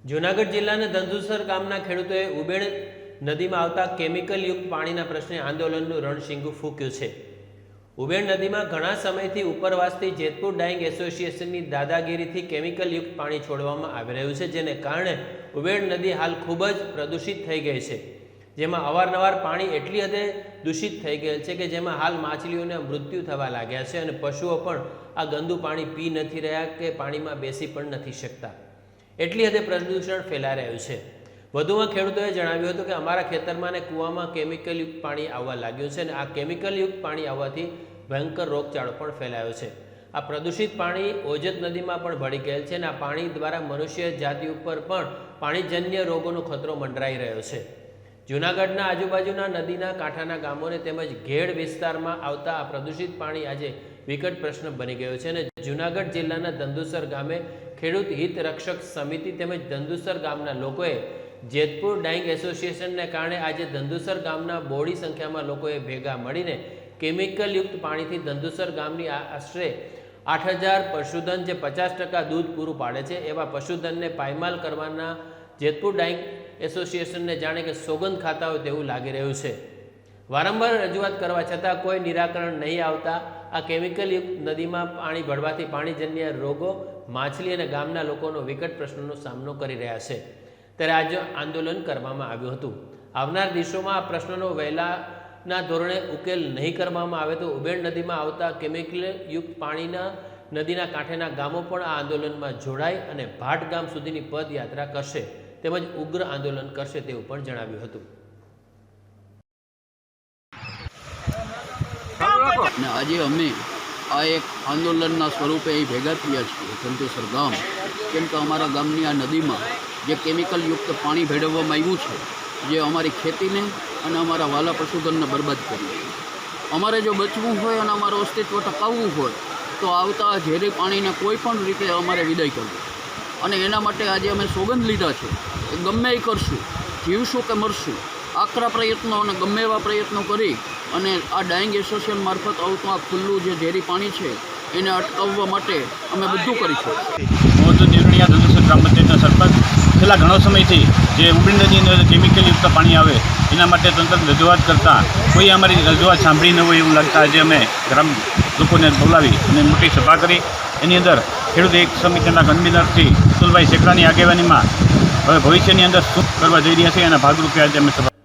જૂનાગઢ જિલ્લાના ધંધુસર ગામના ખેડૂતોએ ઉબેડ નદીમાં આવતા કેમિકલયુક્ત પાણીના પ્રશ્ને આંદોલનનું રણશીંગું ફૂંક્યું છે। ઉબેડ નદીમાં ઘણા સમયથી ઉપરવાસથી જેતપુર ડાઇંગ એસોસિએશનની દાદાગીરીથી કેમિકલયુક્ત પાણી છોડવામાં આવી રહ્યું છે, જેને કારણે ઉબેડ નદી હાલ ખૂબ જ પ્રદૂષિત થઈ ગઈ છે, જેમાં અવારનવાર પાણી એટલી હદે દૂષિત થઈ ગયેલ છે કે જેમાં હાલ માછલીઓના મૃત્યુ થવા લાગ્યા છે અને પશુઓ પણ આ ગંદુ પાણી પી નથી રહ્યા કે પાણીમાં બેસી પણ નથી શકતા। એટલી હદે પ્રદૂષણ ફેલાઈ રહ્યું છે। વધુમાં ખેડૂતોએ જણાવ્યું હતું કે અમારા ખેતરમાં અને કૂવામાં કેમિકલયુક્ત પાણી આવવા લાગ્યું છે અને આ કેમિકલયુક્ત પાણી આવવાથી ભયંકર રોગચાળો પણ ફેલાયો છે। આ પ્રદૂષિત પાણી ઓજત નદીમાં પણ ભળી ગયેલ છે અને આ પાણી દ્વારા મનુષ્ય જાતિ ઉપર પણ પાણીજન્ય રોગોનો ખતરો મંડરાઈ રહ્યો છે। જૂનાગઢના આજુબાજુના નદીના કાંઠાના ગામોને તેમજ ઘેડ વિસ્તારમાં આવતા આ પ્રદૂષિત પાણી આજે વિકટ પ્રશ્ન બની ગયો છે અને જૂનાગઢ જિલ્લાના ધંધુસર ગામે ખેડૂત હિત રક્ષક સમિતિ તેમજ ધંધુસર ગામના લોકોએ જેતપુર ડાઇંગ એસોસિએશનને કારણે આજે ધંધુસર ગામના બોડી સંખ્યામાં લોકોએ ભેગા મળીને કેમિકલયુક્ત પાણીથી ધંધુસર ગામની આશરે 8000 પશુધન જે 50% દૂધ પૂરું પાડે છે એવા પશુધનને પાયમાલ કરવાના જેતપુર ડાઇંગ એસોસિએશનને જાણે કે સોગંદ ખાતા હોય તેવું લાગી રહ્યું છે। વારંવાર રજૂઆત કરવા છતાં કોઈ નિરાકરણ નહીં આવતા આ કેમિકલયુક્ત નદીમાં પાણી ભળવાથી પાણીજન્ય રોગો માછલી અને ગામના લોકોનો વિકટ પ્રશ્નનો સામનો કરી રહ્યા છે, ત્યારે આજે આંદોલન કરવામાં આવ્યું હતું। આવનાર દિવસોમાં આ પ્રશ્નનો વહેલાના ધોરણે ઉકેલ નહીં કરવામાં આવે તો ઉબેડ નદીમાં આવતા કેમિકલયુક્ત પાણીના નદીના કાંઠેના ગામો પણ આ આંદોલનમાં જોડાય અને ભાટ ગામ સુધીની પદયાત્રા કરશે તેમજ ઉગ્ર આંદોલન કરશે તેવું પણ જણાવ્યું હતું। આજે અમે આ એક આંદોલનના સ્વરૂપે અહીં ભેગા થયા છીએ ધંધુસર ગામ, કેમ કે અમારા ગામની આ નદીમાં જે કેમિકલયુક્ત પાણી ભેળવવામાં આવ્યું છે, જે અમારી ખેતીને અને અમારા વાલા પશુધનને બરબાદ કર્યું છે। અમારે જો બચવું હોય અને અમારું અસ્તિત્વ ટકાવવું હોય તો આવતા ઝેરી પાણીને કોઈ પણ રીતે અમારે વિદાય કરવું અને એના માટે આજે અમે સોગંદ લીધા છે કે ગમે એ કરશું, જીવશું કે મરશું, આકરા પ્રયત્નો અને ગમે એવા પ્રયત્નો કરી અને આ ડાઇંગ એસોસિએશન મારફત આવતું આ ખુલ્લું જે ઝેરી પાણી છે એને અટકાવવા માટે અમે બધું કરીશું। હું તો નિર્ણયા ધંધુસર ગ્રામ પંચાયતના સરપંચ છેલ્લા ઘણો સમયથી જે ઉબેડ નદીની અંદર કેમિકલયુક્ત પાણી આવે એના માટે તંત્ર રજૂઆત કરતાં કોઈ અમારી રજૂઆત સાંભળી ન હોય એવું લાગતા આજે અમે ગ્રામ લોકોને બોલાવી અને મોટી સભા કરી। એની અંદર ખેડૂત એક સમિતિના કન્વીનરથી અતુલભાઈ શેખરાની આગેવાનીમાં હવે ભવિષ્યની અંદર શું કરવા જઈ રહ્યા છે એના ભાગરૂપે આજે અમે સભા